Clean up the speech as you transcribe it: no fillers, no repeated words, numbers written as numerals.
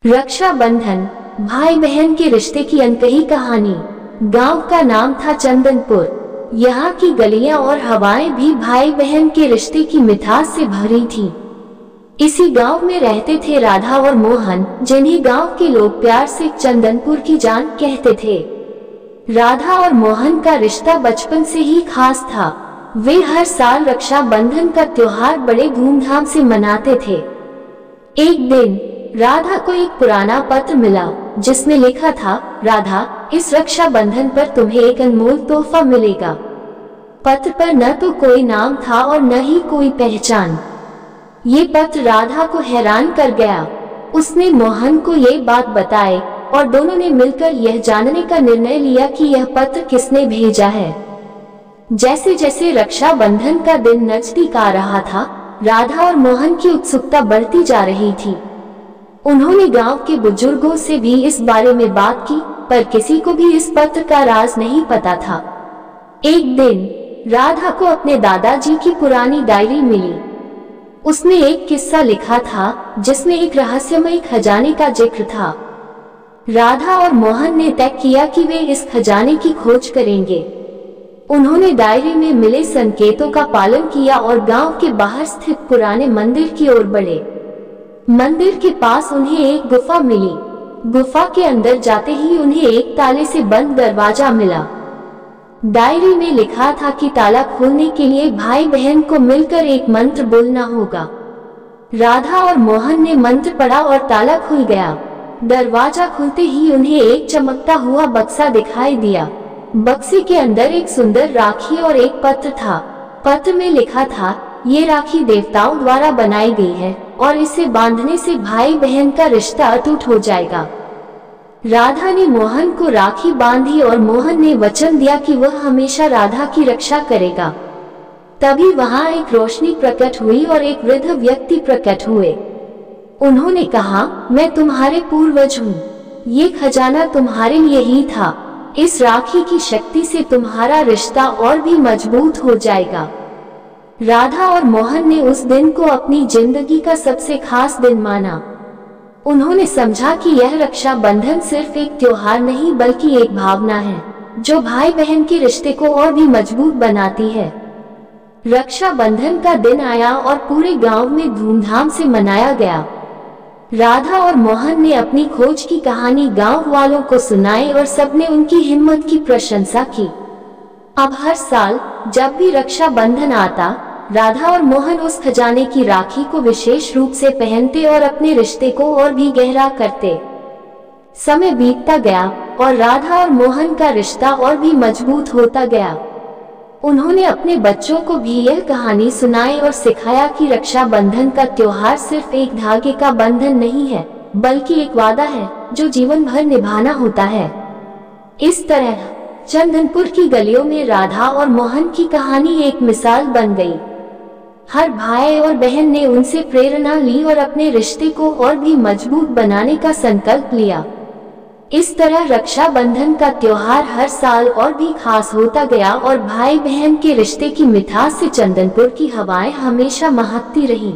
रक्षाबंधन भाई बहन के रिश्ते की अनकही कहानी। गांव का नाम था चंदनपुर। यहाँ की गलियां और हवाएं भी भाई बहन के रिश्ते की मिठास से भरी थीं। इसी गांव में रहते थे राधा और मोहन, जिन्हें गांव के लोग प्यार से चंदनपुर की जान कहते थे। राधा और मोहन का रिश्ता बचपन से ही खास था। वे हर साल रक्षाबंधन का त्योहार बड़े धूमधाम से मनाते थे। एक दिन राधा को एक पुराना पत्र मिला, जिसमें लिखा था, राधा, इस रक्षाबंधन पर तुम्हें एक अनमोल तोहफा मिलेगा। पत्र पर न तो कोई नाम था और न ही कोई पहचान। ये पत्र राधा को हैरान कर गया। उसने मोहन को ये बात बताई और दोनों ने मिलकर यह जानने का निर्णय लिया कि यह पत्र किसने भेजा है। जैसे जैसे रक्षाबंधन का दिन नजदीक आ रहा था, राधा और मोहन की उत्सुकता बढ़ती जा रही थी। उन्होंने गांव के बुजुर्गों से भी इस बारे में बात की, पर किसी को भी इस पत्र का राज नहीं पता था। एक दिन राधा को अपने दादाजी की पुरानी डायरी मिली। उसमें एक किस्सा लिखा था, जिसमें एक रहस्यमय खजाने का जिक्र था। राधा और मोहन ने तय किया कि वे इस खजाने की खोज करेंगे। उन्होंने डायरी में मिले संकेतों का पालन किया और गांव के बाहर स्थित पुराने मंदिर की ओर बढ़े। मंदिर के पास उन्हें एक गुफा मिली। गुफा के अंदर जाते ही उन्हें एक ताले से बंद दरवाजा मिला। डायरी में लिखा था कि ताला खोलने के लिए भाई बहन को मिलकर एक मंत्र बोलना होगा। राधा और मोहन ने मंत्र पढ़ा और ताला खुल गया। दरवाजा खुलते ही उन्हें एक चमकता हुआ बक्सा दिखाई दिया। बक्से के अंदर एक सुंदर राखी और एक पत्र था। पत्र में लिखा था, ये राखी देवताओं द्वारा बनाई गई है और इसे बांधने से भाई बहन का रिश्ता अटूट हो जाएगा। राधा ने मोहन को राखी बांधी और मोहन ने वचन दिया कि वह हमेशा राधा की रक्षा करेगा। तभी वहां एक रोशनी प्रकट हुई और एक वृद्ध व्यक्ति प्रकट हुए। उन्होंने कहा, मैं तुम्हारे पूर्वज हूँ। ये खजाना तुम्हारे लिए ही था। इस राखी की शक्ति से तुम्हारा रिश्ता और भी मजबूत हो जाएगा। राधा और मोहन ने उस दिन को अपनी जिंदगी का सबसे खास दिन माना। उन्होंने समझा कि यह रक्षाबंधन सिर्फ एक त्योहार नहीं बल्कि एक भावना है, जो भाई बहन के रिश्ते को और भी मजबूत बनाती है। रक्षाबंधन का दिन आया और पूरे गांव में धूमधाम से मनाया गया। राधा और मोहन ने अपनी खोज की कहानी गांव वालों को सुनाई और सबने उनकी हिम्मत की प्रशंसा की। अब हर साल जब भी रक्षाबंधन आता, राधा और मोहन उस खजाने की राखी को विशेष रूप से पहनते और अपने रिश्ते को और भी गहरा करते। समय बीतता गया और राधा और मोहन का रिश्ता और भी मजबूत होता गया। उन्होंने अपने बच्चों को भी यह कहानी सुनाई और सिखाया कि रक्षाबंधन का त्योहार सिर्फ एक धागे का बंधन नहीं है, बल्कि एक वादा है जो जीवन भर निभाना होता है। इस तरह चंदनपुर की गलियों में राधा और मोहन की कहानी एक मिसाल बन गई। हर भाई और बहन ने उनसे प्रेरणा ली और अपने रिश्ते को और भी मजबूत बनाने का संकल्प लिया। इस तरह रक्षाबंधन का त्योहार हर साल और भी खास होता गया और भाई बहन के रिश्ते की मिठास से चंदनपुर की हवाएं हमेशा महकती रहीं।